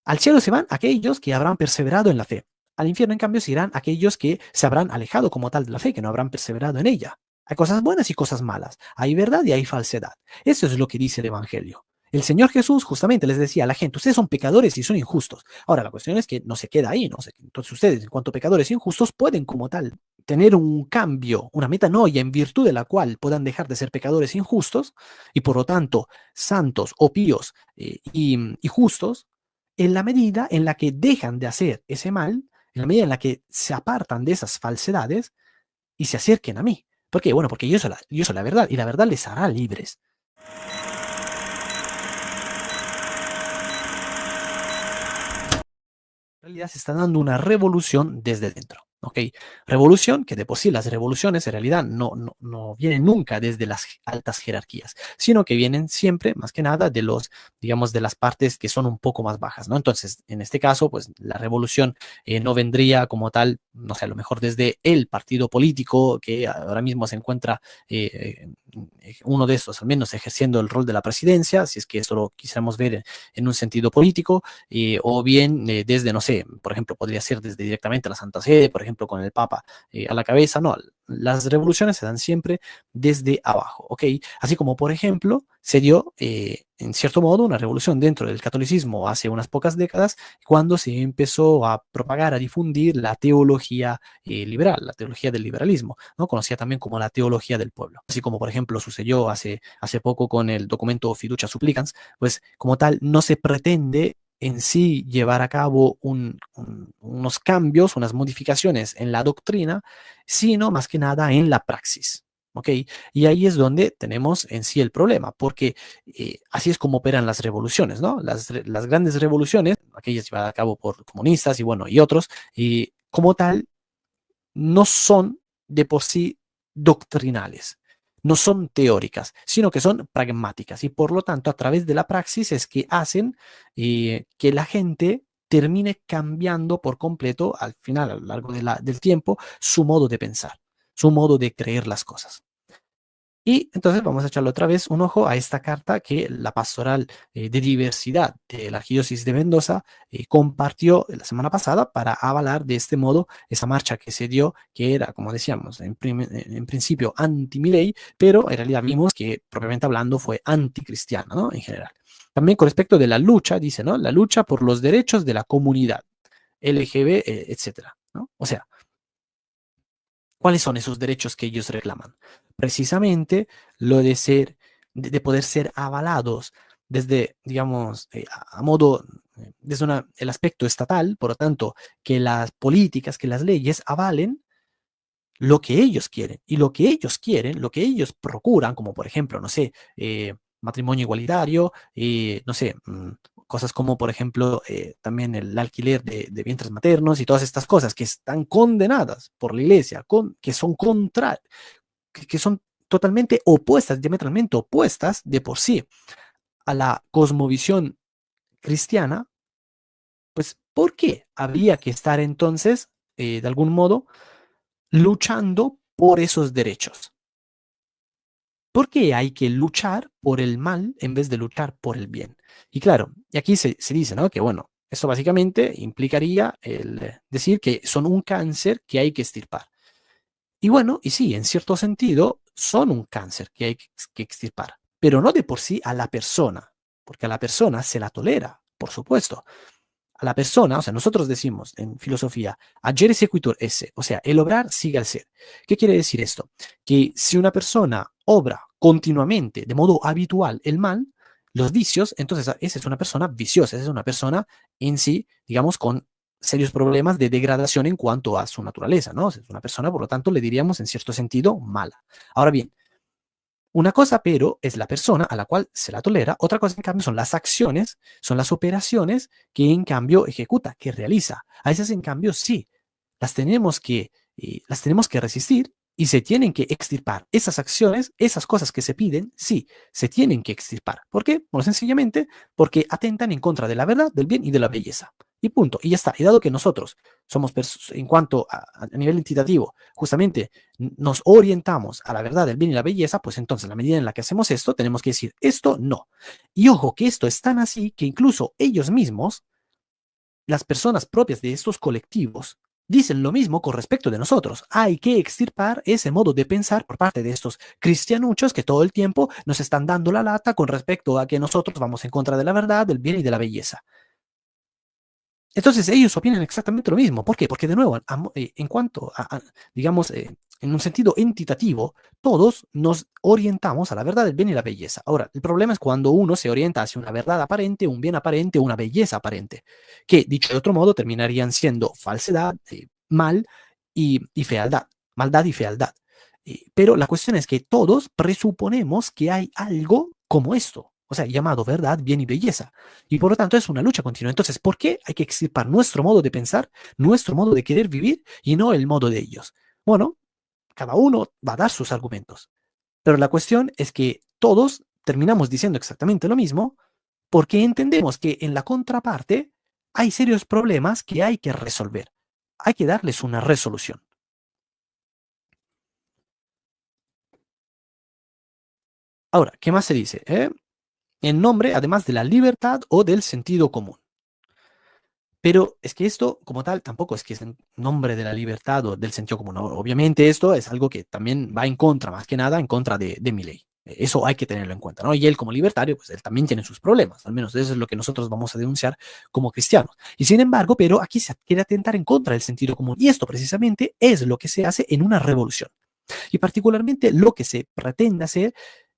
Al cielo se van aquellos que habrán perseverado en la fe. Al infierno, en cambio, se irán aquellos que se habrán alejado como tal de la fe, que no habrán perseverado en ella. Hay cosas buenas y cosas malas. Hay verdad y hay falsedad. Eso es lo que dice el Evangelio. El Señor Jesús justamente les decía a la gente, ustedes son pecadores y son injustos. Ahora, la cuestión es que no se queda ahí, ¿no? Entonces ustedes, en cuanto a pecadores injustos, pueden como tal tener un cambio, una metanoia en virtud de la cual puedan dejar de ser pecadores injustos y por lo tanto santos o píos y justos, en la medida en la que dejan de hacer ese mal, en la medida en la que se apartan de esas falsedades y se acerquen a mí. ¿Por qué? Bueno, porque yo soy la verdad y la verdad les hará libres. En realidad se está dando una revolución desde dentro. ¿Ok? Revolución, que de por sí las revoluciones en realidad no vienen nunca desde las altas jerarquías, sino que vienen siempre, más que nada, de los, digamos, de las partes que son un poco más bajas, ¿no? Entonces, en este caso, pues la revolución no vendría como tal, no sé, a lo mejor desde el partido político que ahora mismo se encuentra uno de estos, al menos ejerciendo el rol de la presidencia, si es que esto lo quisiéramos ver en un sentido político, o bien desde, no sé, por ejemplo, podría ser desde directamente la Santa Sede, por ejemplo, con el Papa a la cabeza, no, las revoluciones se dan siempre desde abajo, ¿ok? Así como, por ejemplo, se dio, en cierto modo, una revolución dentro del catolicismo hace unas pocas décadas, cuando se empezó a propagar, a difundir la teología liberal, la teología del liberalismo, ¿no? Conocida también como la teología del pueblo. Así como, por ejemplo, sucedió hace poco con el documento Fiducia Supplicans, pues como tal no se pretende en sí llevar a cabo unos cambios, unas modificaciones en la doctrina, sino más que nada en la praxis. ¿Ok? Y ahí es donde tenemos en sí el problema, porque así es como operan las revoluciones, ¿no? Las grandes revoluciones, aquellas llevadas a cabo por comunistas y bueno, y otros, y como tal, no son de por sí doctrinales, no son teóricas, sino que son pragmáticas y por lo tanto a través de la praxis es que hacen que la gente termine cambiando por completo al final, a lo largo del tiempo, su modo de pensar, su modo de creer las cosas. Y entonces vamos a echarle otra vez un ojo a esta carta que la pastoral de diversidad de la Arquidiócesis de Mendoza compartió la semana pasada para avalar de este modo esa marcha que se dio, que era, como decíamos, en principio anti-Milei, pero en realidad vimos que propiamente hablando fue anticristiana, ¿no? En general. También con respecto de la lucha, dice, ¿no? La lucha por los derechos de la comunidad LGB, etcétera, ¿no? O sea, ¿cuáles son esos derechos que ellos reclaman? Precisamente lo de ser, de poder ser avalados desde, digamos, a modo, desde el aspecto estatal, por lo tanto, que las políticas, que las leyes avalen lo que ellos quieren. Y lo que ellos quieren, lo que ellos procuran, como por ejemplo, no sé, matrimonio igualitario, no sé, cosas como por ejemplo también el alquiler de vientres maternos y todas estas cosas que están condenadas por la iglesia, que son que son totalmente opuestas, diametralmente opuestas de por sí a la cosmovisión cristiana, pues ¿por qué habría que estar entonces, de algún modo, luchando por esos derechos? ¿Por qué hay que luchar por el mal en vez de luchar por el bien? Y claro, y aquí se dice, ¿no? Que bueno, esto básicamente implicaría el decir que son un cáncer que hay que extirpar. Y bueno, y sí, en cierto sentido, son un cáncer que hay que extirpar, pero no de por sí a la persona, porque a la persona se la tolera, por supuesto. A la persona, o sea, nosotros decimos en filosofía, agere sequitur esse, o sea, el obrar sigue al ser. ¿Qué quiere decir esto? Que si una persona obra continuamente, de modo habitual, el mal, los vicios, entonces esa es una persona viciosa, esa es una persona en sí, digamos, con serios problemas de degradación en cuanto a su naturaleza, ¿no? O sea, es una persona, por lo tanto, le diríamos en cierto sentido mala. Ahora bien, una cosa, pero, es la persona a la cual se la tolera. Otra cosa, en cambio, son las acciones, son las operaciones que, en cambio, ejecuta, que realiza. A esas, en cambio, sí, las tenemos que resistir y se tienen que extirpar. Esas acciones, esas cosas que se piden, sí, se tienen que extirpar. ¿Por qué? Bueno, sencillamente porque atentan en contra de la verdad, del bien y de la belleza. Y punto. Y ya está. Y dado que nosotros somos, en cuanto a nivel entitativo, justamente nos orientamos a la verdad, el bien y la belleza, pues entonces, en la medida en la que hacemos esto, tenemos que decir esto no. Y ojo, que esto es tan así que incluso ellos mismos las personas propias de estos colectivos dicen lo mismo con respecto de nosotros. Hay que extirpar ese modo de pensar por parte de estos cristianuchos que todo el tiempo nos están dando la lata con respecto a que nosotros vamos en contra de la verdad, del bien y de la belleza. Entonces ellos opinan exactamente lo mismo. ¿Por qué? Porque de nuevo, en cuanto digamos, en un sentido entitativo, todos nos orientamos a la verdad, el bien y la belleza. Ahora, el problema es cuando uno se orienta hacia una verdad aparente, un bien aparente, una belleza aparente, que dicho de otro modo terminarían siendo falsedad, mal y fealdad, maldad y fealdad. Pero la cuestión es que todos presuponemos que hay algo como esto, o sea, llamado verdad, bien y belleza. Y por lo tanto es una lucha continua. Entonces, ¿por qué hay que extirpar nuestro modo de pensar, nuestro modo de querer vivir y no el modo de ellos? Bueno, cada uno va a dar sus argumentos. Pero la cuestión es que todos terminamos diciendo exactamente lo mismo porque entendemos que en la contraparte hay serios problemas que hay que resolver. Hay que darles una resolución. Ahora, ¿qué más se dice? En nombre, además de la libertad o del sentido común. Pero es que esto, como tal, tampoco es que es en nombre de la libertad o del sentido común. Obviamente esto es algo que también va en contra, más que nada, en contra de mi ley. Eso hay que tenerlo en cuenta, ¿no? Y él como libertario, pues él también tiene sus problemas, al menos eso es lo que nosotros vamos a denunciar como cristianos. Y sin embargo, pero aquí se quiere atentar en contra del sentido común. Y esto precisamente es lo que se hace en una revolución. Y particularmente lo que se pretende hacer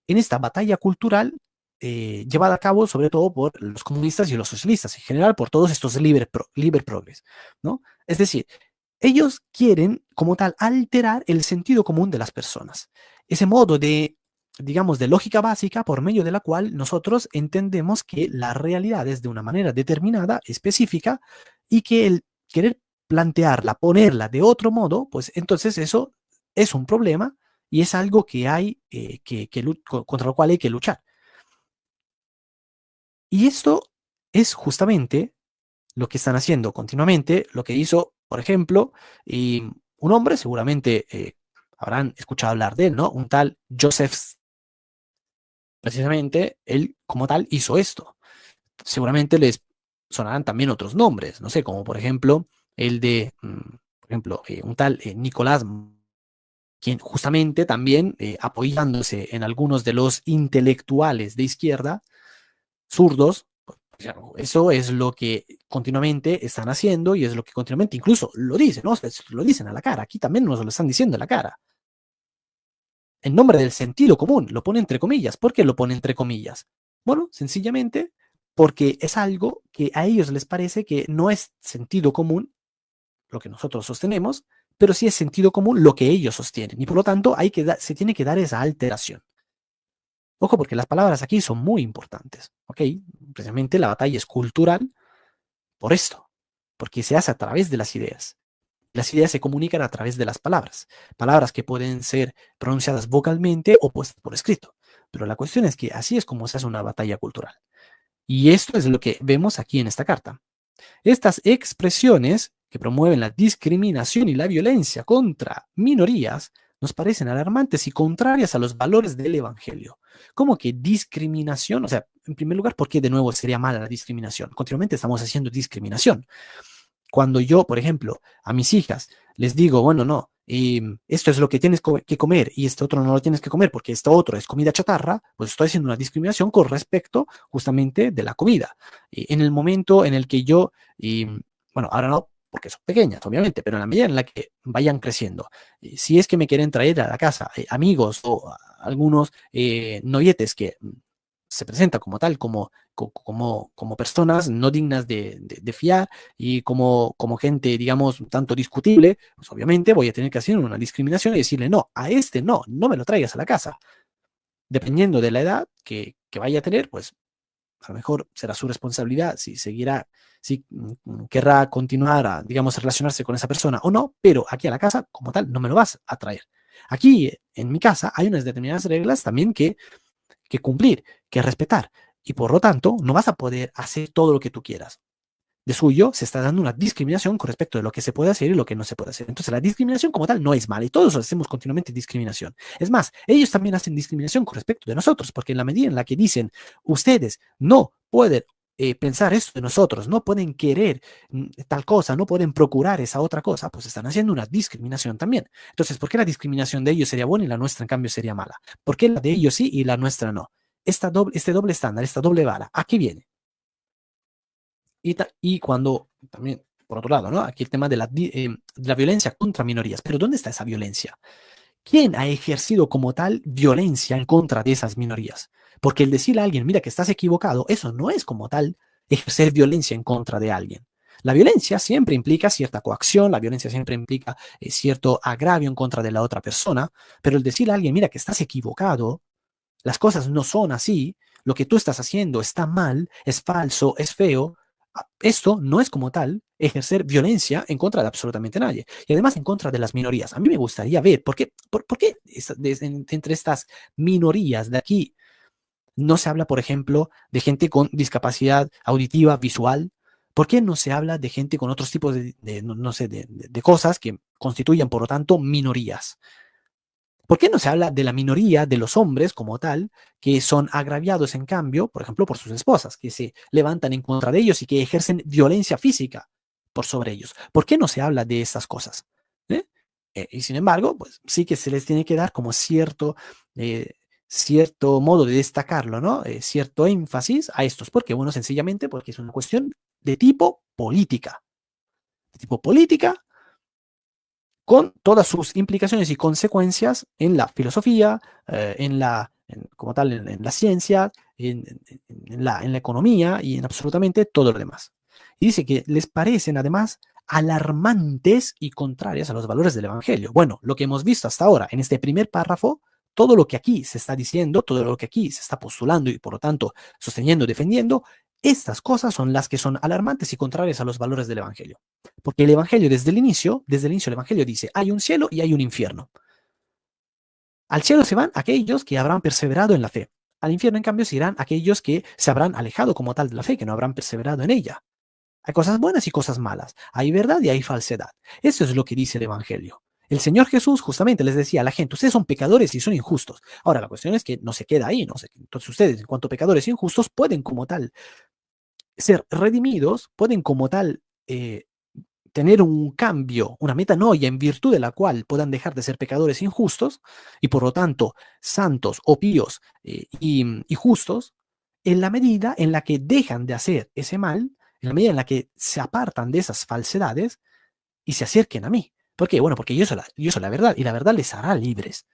en esta batalla cultural llevada a cabo sobre todo por los comunistas y los socialistas, en general por todos estos liber progres, ¿no? Es decir, ellos quieren como tal alterar el sentido común de las personas, ese modo de, digamos, de lógica básica por medio de la cual nosotros entendemos que la realidad es de una manera determinada, específica, y que el querer plantearla, ponerla de otro modo, pues entonces eso es un problema y es algo que hay contra lo cual hay que luchar. Y esto es justamente lo que están haciendo continuamente, lo que hizo, por ejemplo, un hombre, seguramente habrán escuchado hablar de él, ¿no? Un tal Joseph, precisamente, él como tal hizo esto. Seguramente les sonarán también otros nombres, no sé, como por ejemplo el de, por ejemplo, un tal Nicolás, quien justamente también apoyándose en algunos de los intelectuales de izquierda, zurdos, eso es lo que continuamente están haciendo y es lo que continuamente incluso lo dicen, ¿no? Lo dicen a la cara, aquí también nos lo están diciendo a la cara. En nombre del sentido común, lo pone entre comillas. ¿Por qué lo pone entre comillas? Bueno, sencillamente porque es algo que a ellos les parece que no es sentido común lo que nosotros sostenemos, pero sí es sentido común lo que ellos sostienen. Y por lo tanto, se tiene que dar esa alteración. Ojo, porque las palabras aquí son muy importantes, ¿ok? Precisamente la batalla es cultural por esto, porque se hace a través de las ideas. Las ideas se comunican a través de las palabras, palabras que pueden ser pronunciadas vocalmente o puestas por escrito. Pero la cuestión es que así es como se hace una batalla cultural. Y esto es lo que vemos aquí en esta carta. Estas expresiones que promueven la discriminación y la violencia contra minorías nos parecen alarmantes y contrarias a los valores del Evangelio. ¿Cómo que discriminación? O sea, en primer lugar, ¿por qué de nuevo sería mala la discriminación? Continuamente estamos haciendo discriminación. Cuando yo, por ejemplo, a mis hijas les digo, bueno, no, esto es lo que tienes que comer y este otro no lo tienes que comer porque esto otro es comida chatarra, pues estoy haciendo una discriminación con respecto justamente de la comida. Y en el momento en el que yo, bueno, ahora no, porque son pequeñas, obviamente, pero en la medida en la que vayan creciendo, si es que me quieren traer a la casa amigos o algunos novietes que se presentan como tal, como personas no dignas de fiar y como gente, digamos, tanto discutible, pues obviamente voy a tener que hacer una discriminación y decirle, no, a este no, no me lo traigas a la casa. Dependiendo de la edad que vaya a tener, pues a lo mejor será su responsabilidad si seguirá, si querrá continuar a, digamos, relacionarse con esa persona o no, pero aquí a la casa, como tal, no me lo vas a traer. Aquí en mi casa hay unas determinadas reglas también que cumplir, que respetar. Y por lo tanto, no vas a poder hacer todo lo que tú quieras. De suyo, se está dando una discriminación con respecto de lo que se puede hacer y lo que no se puede hacer. Entonces, la discriminación como tal no es mala y todos hacemos continuamente discriminación. Es más, ellos también hacen discriminación con respecto de nosotros, porque en la medida en la que dicen, ustedes no pueden pensar esto de nosotros, no pueden querer tal cosa, no pueden procurar esa otra cosa, pues están haciendo una discriminación también. Entonces, ¿por qué la discriminación de ellos sería buena y la nuestra en cambio sería mala? ¿Por qué la de ellos sí y la nuestra no? Este doble estándar, esta doble vara, ¿a qué viene? Y cuando también, por otro lado, ¿no? Aquí el tema de la violencia contra minorías. Pero ¿dónde está esa violencia? ¿Quién ha ejercido como tal violencia en contra de esas minorías? Porque el decirle a alguien, mira que estás equivocado, eso no es como tal ejercer violencia en contra de alguien. La violencia siempre implica cierta coacción, la violencia siempre implica cierto agravio en contra de la otra persona, pero el decirle a alguien, mira que estás equivocado, las cosas no son así, lo que tú estás haciendo está mal, es falso, es feo, esto no es como tal ejercer violencia en contra de absolutamente nadie. Y además en contra de las minorías. A mí me gustaría ver por qué entre estas minorías de aquí no se habla, por ejemplo, de gente con discapacidad auditiva, visual. ¿Por qué no se habla de gente con otros tipos no sé, de cosas que constituyan, por lo tanto, minorías? ¿Por qué no se habla de la minoría de los hombres como tal, que son agraviados en cambio, por ejemplo, por sus esposas, que se levantan en contra de ellos y que ejercen violencia física por sobre ellos? ¿Por qué no se habla de estas cosas? ¿Eh? Y sin embargo, pues sí que se les tiene que dar como eh, cierto modo de destacarlo, ¿no? Cierto énfasis a estos. ¿Por qué? Bueno, sencillamente porque es una cuestión de tipo política. De tipo política, con todas sus implicaciones y consecuencias en la filosofía, como tal, en la ciencia, en la economía y en absolutamente todo lo demás. Y dice que les parecen además alarmantes y contrarias a los valores del Evangelio. Bueno, lo que hemos visto hasta ahora en este primer párrafo, todo lo que aquí se está diciendo, todo lo que aquí se está postulando y por lo tanto sosteniendo y defendiendo, estas cosas son las que son alarmantes y contrarias a los valores del Evangelio. Porque el Evangelio desde el inicio el Evangelio dice, hay un cielo y hay un infierno. Al cielo se van aquellos que habrán perseverado en la fe. Al infierno, en cambio, se irán aquellos que se habrán alejado como tal de la fe, que no habrán perseverado en ella. Hay cosas buenas y cosas malas. Hay verdad y hay falsedad. Eso es lo que dice el Evangelio. El Señor Jesús justamente les decía a la gente, ustedes son pecadores y son injustos. Ahora, la cuestión es que no se queda ahí, ¿no? Entonces ustedes, en cuanto a pecadores injustos, pueden como tal ser redimidos, pueden como tal tener un cambio, una metanoia en virtud de la cual puedan dejar de ser pecadores injustos y por lo tanto santos o píos y justos, en la medida en la que dejan de hacer ese mal, en la medida en la que se apartan de esas falsedades y se acerquen a mí. ¿Por qué? Bueno, porque yo soy la verdad y la verdad les hará libres.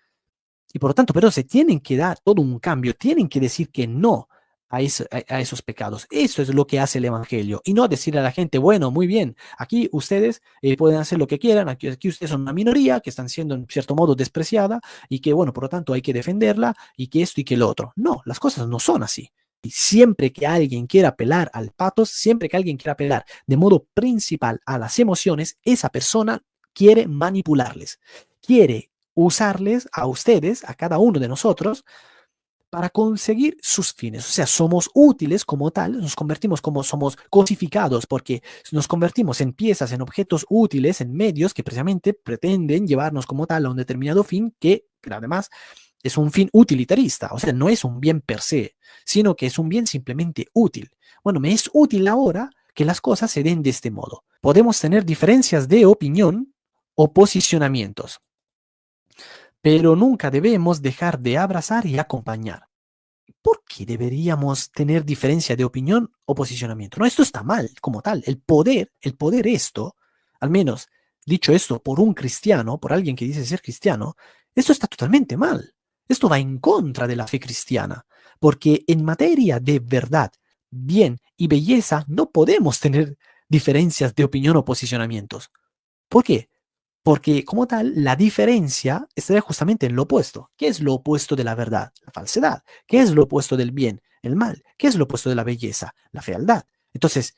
Y por lo tanto, pero se tienen que dar todo un cambio, tienen que decir que no a esos pecados. Eso es lo que hace el Evangelio. Y no decirle a la gente, bueno, muy bien, aquí ustedes pueden hacer lo que quieran, aquí ustedes son una minoría que están siendo en cierto modo despreciada y que, bueno, por lo tanto hay que defenderla y que esto y que lo otro. No, las cosas no son así. Y siempre que alguien quiera apelar al patos, siempre que alguien quiera apelar de modo principal a las emociones, esa persona quiere manipularles, quiere usarles a ustedes, a cada uno de nosotros, para conseguir sus fines. O sea, somos útiles como tal, nos convertimos como somos cosificados porque nos convertimos en piezas, en objetos útiles, en medios que precisamente pretenden llevarnos como tal a un determinado fin que además es un fin utilitarista, o sea, no es un bien per se, sino que es un bien simplemente útil. Bueno, me es útil ahora que las cosas se den de este modo. Podemos tener diferencias de opinión o posicionamientos, pero nunca debemos dejar de abrazar y acompañar. ¿Por qué deberíamos tener diferencia de opinión o posicionamiento? No, esto está mal como tal. El poder esto, al menos dicho esto por un cristiano, por alguien que dice ser cristiano, esto está totalmente mal. Esto va en contra de la fe cristiana, porque en materia de verdad, bien y belleza no podemos tener diferencias de opinión o posicionamientos. ¿Por qué? Porque como tal, la diferencia estaría justamente en lo opuesto. ¿Qué es lo opuesto de la verdad? La falsedad. ¿Qué es lo opuesto del bien? El mal. ¿Qué es lo opuesto de la belleza? La fealdad. Entonces,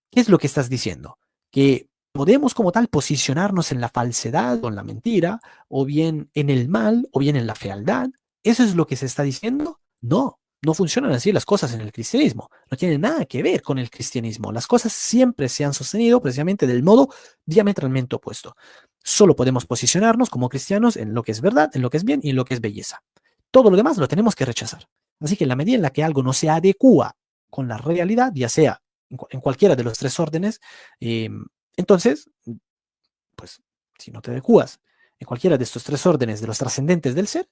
¿qué es lo que estás diciendo? Que podemos como tal posicionarnos en la falsedad o en la mentira, o bien en el mal, o bien en la fealdad. ¿Eso es lo que se está diciendo? No, no funcionan así las cosas en el cristianismo. No tienen nada que ver con el cristianismo. Las cosas siempre se han sostenido precisamente del modo diametralmente opuesto. Solo podemos posicionarnos como cristianos en lo que es verdad, en lo que es bien y en lo que es belleza. Todo lo demás lo tenemos que rechazar. Así que en la medida en la que algo no se adecua con la realidad, ya sea en cualquiera de los tres órdenes, eh, entonces, pues, si no te adecuas en cualquiera de estos tres órdenes de los trascendentes del ser,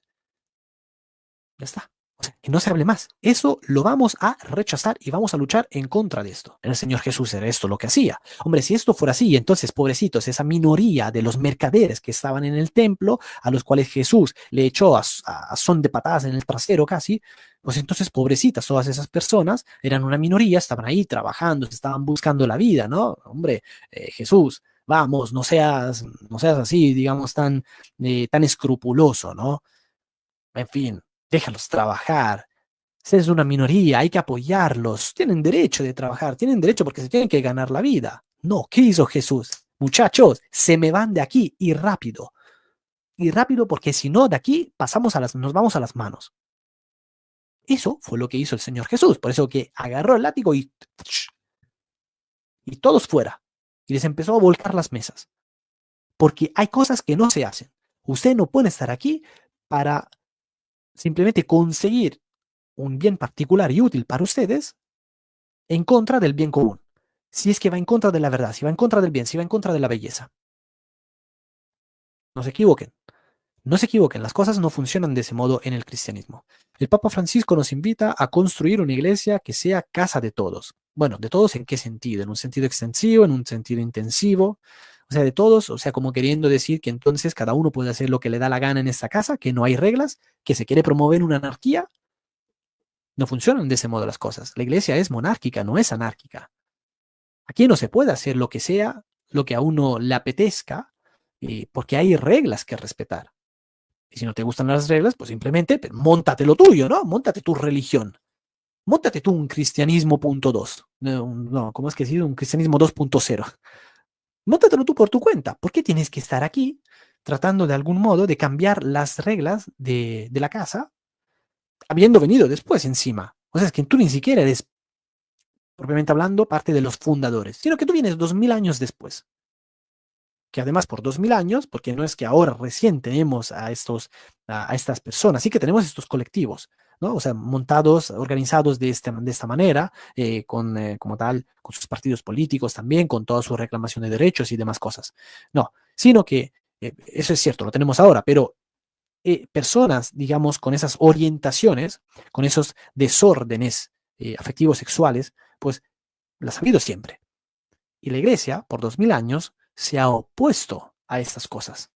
ya está. O sea, que no se hable más. Eso lo vamos a rechazar y vamos a luchar en contra de esto. El Señor Jesús era esto lo que hacía. Hombre, si esto fuera así, entonces, pobrecitos, esa minoría de los mercaderes que estaban en el templo, a los cuales Jesús le echó a son de patadas en el trasero casi, pues entonces, pobrecitas, todas esas personas eran una minoría, estaban ahí trabajando, estaban buscando la vida, ¿no? Hombre, Jesús, vamos, no seas así, digamos, tan escrupuloso, ¿no? En fin, déjalos trabajar. Esa es una minoría, hay que apoyarlos. Tienen derecho de trabajar, tienen derecho porque se tienen que ganar la vida. No, ¿qué hizo Jesús? Muchachos, se me van de aquí y rápido. Y rápido porque si no, de aquí nos vamos a las manos. Eso fue lo que hizo el Señor Jesús. Por eso que agarró el látigo y todos fuera. Y les empezó a volcar las mesas. Porque hay cosas que no se hacen. Usted no puede estar aquí para simplemente conseguir un bien particular y útil para ustedes en contra del bien común. Si es que va en contra de la verdad, si va en contra del bien, si va en contra de la belleza. No se equivoquen. No se equivoquen, las cosas no funcionan de ese modo en el cristianismo. El Papa Francisco nos invita a construir una iglesia que sea casa de todos. Bueno, ¿de todos en qué sentido? En un sentido extensivo, en un sentido intensivo. O sea, de todos, o sea, como queriendo decir que entonces cada uno puede hacer lo que le da la gana en esta casa, que no hay reglas, que se quiere promover una anarquía. No funcionan de ese modo las cosas. La iglesia es monárquica, no es anárquica. Aquí no se puede hacer lo que sea, lo que a uno le apetezca, porque hay reglas que respetar. Y si no te gustan las reglas, pues simplemente móntate lo tuyo, ¿no? Móntate tu religión. Móntate tú un cristianismo punto dos. No, ¿cómo es que decir? Un cristianismo 2.0. Móntatelo tú por tu cuenta. ¿Por qué tienes que estar aquí tratando de algún modo de cambiar las reglas de la casa, habiendo venido después encima? O sea, es que tú ni siquiera eres, propiamente hablando, parte de los fundadores, sino que tú vienes 2000 años después. Que además por 2000 años, porque no es que ahora recién tenemos a estas personas, sí que tenemos estos colectivos, ¿no? O sea, montados, organizados de esta manera, como tal, con sus partidos políticos también, con toda su reclamación de derechos y demás cosas. No, sino que eso es cierto, lo tenemos ahora, pero personas, digamos, con esas orientaciones, con esos desórdenes afectivos sexuales, pues las ha habido siempre. Y la iglesia, por 2000 años, se ha opuesto a estas cosas.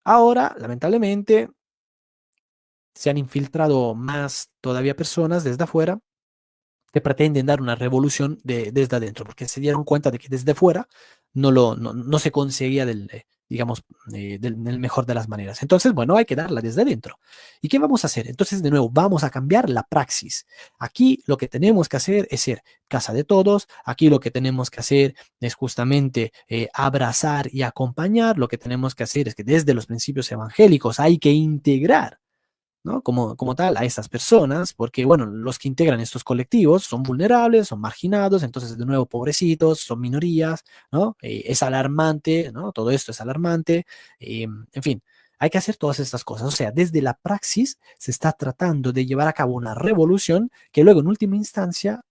Ahora, lamentablemente, se han infiltrado más todavía personas desde afuera que pretenden dar una revolución desde adentro, porque se dieron cuenta de que desde fuera no se conseguía digamos, del mejor de las maneras. Entonces, bueno, hay que darla desde adentro. ¿Y qué vamos a hacer? Entonces, de nuevo, vamos a cambiar la praxis. Aquí lo que tenemos que hacer es ser casa de todos. Aquí lo que tenemos que hacer es justamente abrazar y acompañar. Lo que tenemos que hacer es que desde los principios evangélicos hay que integrar, ¿no? Como tal, a estas personas, porque, bueno, los que integran estos colectivos son vulnerables, son marginados, entonces, de nuevo, pobrecitos, son minorías, ¿no? Es alarmante, ¿no? Todo esto es alarmante, en fin, hay que hacer todas estas cosas, o sea, desde la praxis se está tratando de llevar a cabo una revolución que luego, en última instancia,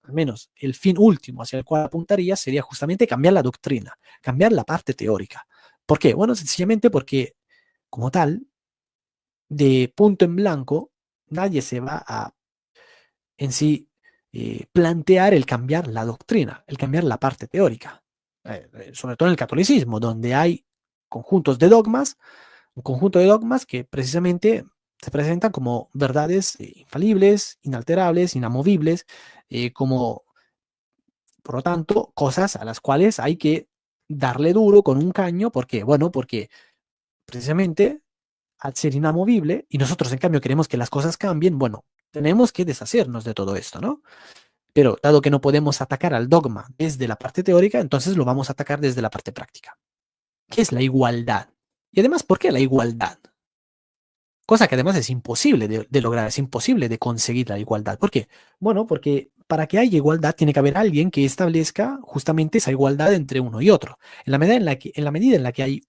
al menos el fin último hacia el cual apuntaría sería justamente cambiar la doctrina, cambiar la parte teórica. ¿Por qué? Bueno, sencillamente porque, como tal, de punto en blanco, nadie se va a en sí plantear el cambiar la doctrina, el cambiar la parte teórica, sobre todo en el catolicismo, donde hay conjuntos de dogmas, un conjunto de dogmas que precisamente se presentan como verdades infalibles, inalterables, inamovibles, como, por lo tanto, cosas a las cuales hay que darle duro con un caño, porque, bueno, porque precisamente al ser inamovible y nosotros en cambio queremos que las cosas cambien, bueno, tenemos que deshacernos de todo esto, ¿no? Pero dado que no podemos atacar al dogma desde la parte teórica, entonces lo vamos a atacar desde la parte práctica. ¿Qué es la igualdad? Y además, ¿por qué la igualdad? Cosa que además es imposible de lograr, es imposible de conseguir la igualdad. ¿Por qué? Bueno, porque para que haya igualdad tiene que haber alguien que establezca justamente esa igualdad entre uno y otro. En la medida en la que hay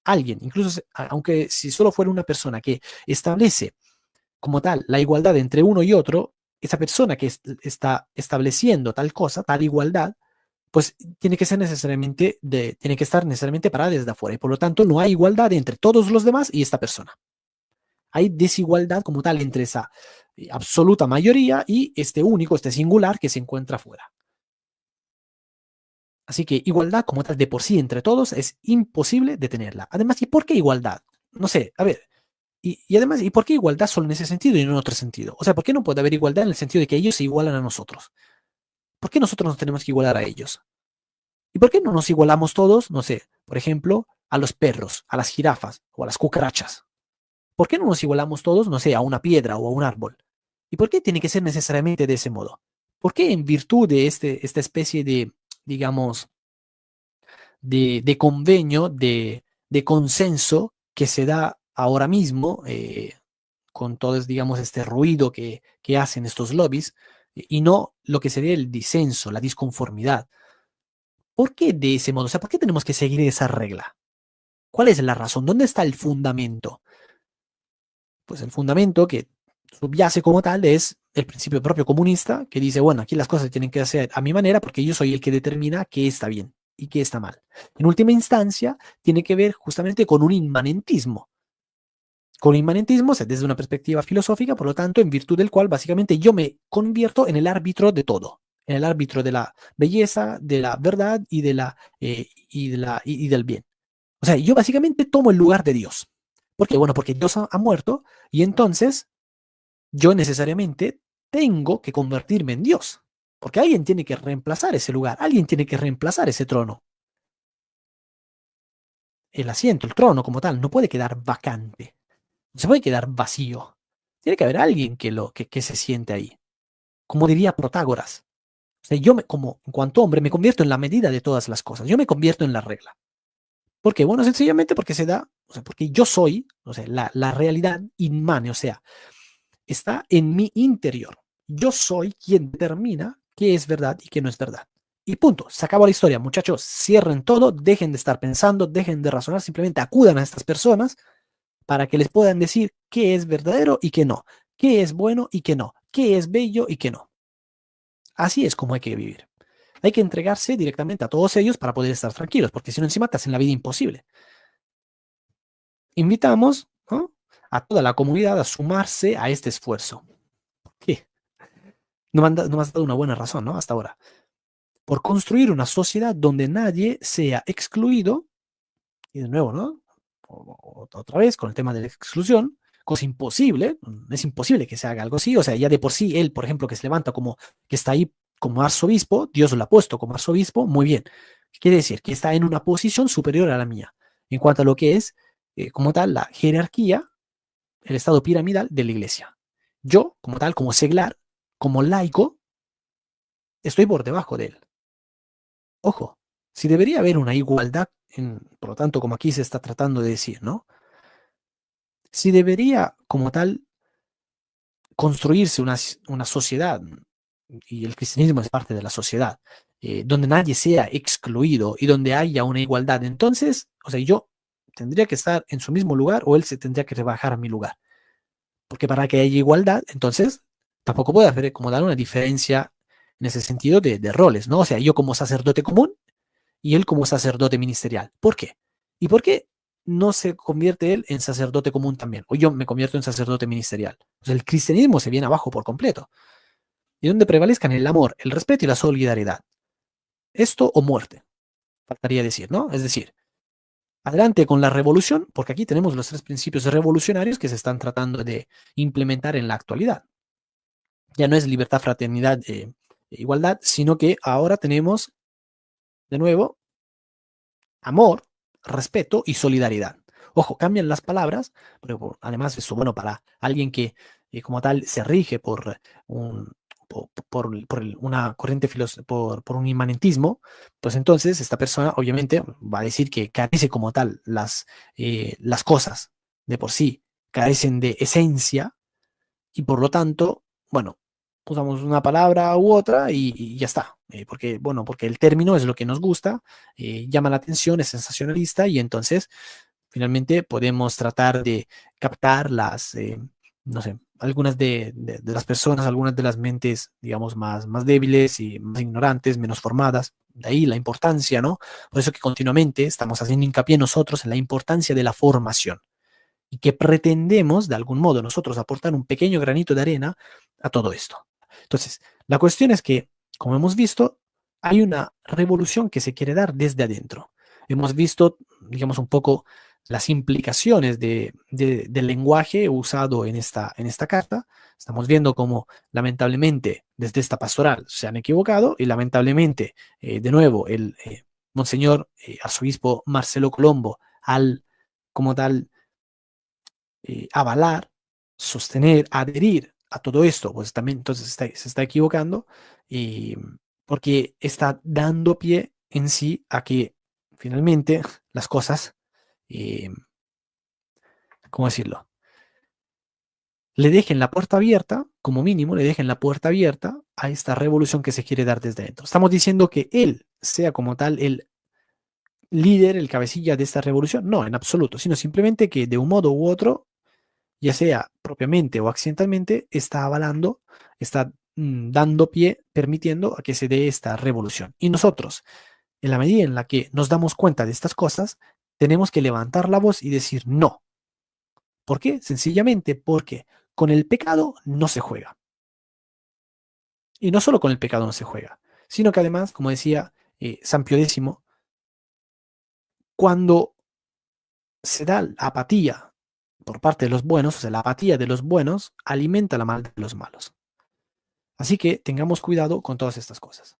alguien, incluso aunque si solo fuera una persona que establece como tal la igualdad entre uno y otro, esa persona que está estableciendo tal cosa, tal igualdad, pues tiene que tiene que estar necesariamente parada desde afuera. Y por lo tanto, no hay igualdad entre todos los demás y esta persona. Hay desigualdad como tal entre esa absoluta mayoría y este único, este singular que se encuentra afuera. Así que igualdad como tal de por sí entre todos es imposible de tenerla. Además, ¿y por qué igualdad? No sé, a ver, y además, ¿y por qué igualdad solo en ese sentido y no en otro sentido? O sea, ¿por qué no puede haber igualdad en el sentido de que ellos se igualan a nosotros? ¿Por qué nosotros nos tenemos que igualar a ellos? ¿Y por qué no nos igualamos todos, no sé, por ejemplo, a los perros, a las jirafas o a las cucarachas? ¿Por qué no nos igualamos todos, no sé, a una piedra o a un árbol? ¿Y por qué tiene que ser necesariamente de ese modo? ¿Por qué en virtud de esta especie de, digamos, de convenio, de consenso que se da ahora mismo, con todo, digamos, este ruido que hacen estos lobbies, y no lo que sería el disenso, la disconformidad? ¿Por qué de ese modo? O sea, ¿por qué tenemos que seguir esa regla? ¿Cuál es la razón? ¿Dónde está el fundamento? Pues el fundamento que subyace como tal es el principio propio comunista, que dice, bueno, aquí las cosas tienen que hacer a mi manera porque yo soy el que determina qué está bien y qué está mal. En última instancia, tiene que ver justamente con un inmanentismo. Con inmanentismo, o sea, desde una perspectiva filosófica, por lo tanto, en virtud del cual básicamente yo me convierto en el árbitro de todo, en el árbitro de la belleza, de la verdad y del bien. O sea, yo básicamente tomo el lugar de Dios. ¿Por qué? Bueno, porque Dios ha muerto y entonces yo necesariamente tengo que convertirme en Dios. Porque alguien tiene que reemplazar ese lugar, alguien tiene que reemplazar ese trono. El asiento, el trono como tal, no puede quedar vacante, no se puede quedar vacío. Tiene que haber alguien que se siente ahí. Como diría Protágoras. O sea, como en cuanto hombre, me convierto en la medida de todas las cosas. Yo me convierto en la regla. ¿Por qué? Bueno, sencillamente porque se da, o sea, porque yo soy, o sea, la realidad inmane, o sea, está en mi interior. Yo soy quien determina qué es verdad y qué no es verdad. Y punto, se acabó la historia, muchachos. Cierren todo, dejen de estar pensando, dejen de razonar, simplemente acudan a estas personas para que les puedan decir qué es verdadero y qué no, qué es bueno y qué no, qué es bello y qué no. Así es como hay que vivir. Hay que entregarse directamente a todos ellos para poder estar tranquilos, porque si no, encima te hacen la vida imposible. Invitamos, ¿no?, a toda la comunidad a sumarse a este esfuerzo. ¿Qué? No me has dado una buena razón, ¿no? Hasta ahora. Por construir una sociedad donde nadie sea excluido, y de nuevo, ¿no? Otra vez con el tema de la exclusión, cosa imposible, es imposible que se haga algo así, o sea, ya de por sí él, por ejemplo, que se levanta como, que está ahí como arzobispo, Dios lo ha puesto como arzobispo, muy bien. Quiere decir que está en una posición superior a la mía, en cuanto a lo que es, como tal, la jerarquía, el estado piramidal de la iglesia. Yo, como tal, como seglar, como laico, estoy por debajo de él. Ojo, si debería haber una igualdad, por lo tanto, como aquí se está tratando de decir, ¿no? Si debería, como tal, construirse una sociedad, y el cristianismo es parte de la sociedad, donde nadie sea excluido y donde haya una igualdad, entonces, o sea, yo tendría que estar en su mismo lugar o él se tendría que rebajar a mi lugar. Porque para que haya igualdad, entonces, tampoco puede haber como dar una diferencia en ese sentido de roles, ¿no? O sea, yo como sacerdote común y él como sacerdote ministerial. ¿Por qué? ¿Y por qué no se convierte él en sacerdote común también? O yo me convierto en sacerdote ministerial. O sea, el cristianismo se viene abajo por completo. Y donde prevalezcan el amor, el respeto y la solidaridad. Esto o muerte, faltaría decir, ¿no? Es decir, adelante con la revolución, porque aquí tenemos los tres principios revolucionarios que se están tratando de implementar en la actualidad. Ya no es libertad, fraternidad, igualdad, sino que ahora tenemos, de nuevo, amor, respeto y solidaridad. Ojo, cambian las palabras, pero además eso, bueno, para alguien que como tal se rige un, una corriente por un inmanentismo, pues entonces esta persona obviamente va a decir que carece como tal las cosas de por sí, carecen de esencia y por lo tanto, bueno, usamos una palabra u otra y ya está. Porque, bueno, porque el término es lo que nos gusta, llama la atención, es sensacionalista y entonces finalmente podemos tratar de captar no sé, algunas de las personas, algunas de las mentes, digamos, más débiles y más ignorantes, menos formadas. De ahí la importancia, ¿no? Por eso que continuamente estamos haciendo hincapié nosotros en la importancia de la formación y que pretendemos, de algún modo, nosotros aportar un pequeño granito de arena a todo esto. Entonces, la cuestión es que, como hemos visto, hay una revolución que se quiere dar desde adentro. Hemos visto, digamos, un poco las implicaciones del lenguaje usado en esta carta. Estamos viendo cómo, lamentablemente, desde esta pastoral se han equivocado y, lamentablemente, de nuevo, el Monseñor Arzobispo Marcelo Colombo, al, como tal, avalar, sostener, adherir a todo esto, pues también entonces se está equivocando y porque está dando pie en sí a que finalmente las cosas, eh, ¿cómo decirlo? Le dejen la puerta abierta, como mínimo, le dejen la puerta abierta a esta revolución que se quiere dar desde dentro. Estamos diciendo que él sea como tal el líder, el cabecilla de esta revolución. No, en absoluto, sino simplemente que de un modo u otro, ya sea propiamente o accidentalmente, está avalando, está dando pie, permitiendo a que se dé esta revolución. Y nosotros, en la medida en la que nos damos cuenta de estas cosas, tenemos que levantar la voz y decir no. ¿Por qué? Sencillamente porque con el pecado no se juega. Y no solo con el pecado no se juega, sino que además, como decía San Pío X, cuando se da la apatía por parte de los buenos, o sea, la apatía de los buenos alimenta la maldad de los malos. Así que tengamos cuidado con todas estas cosas.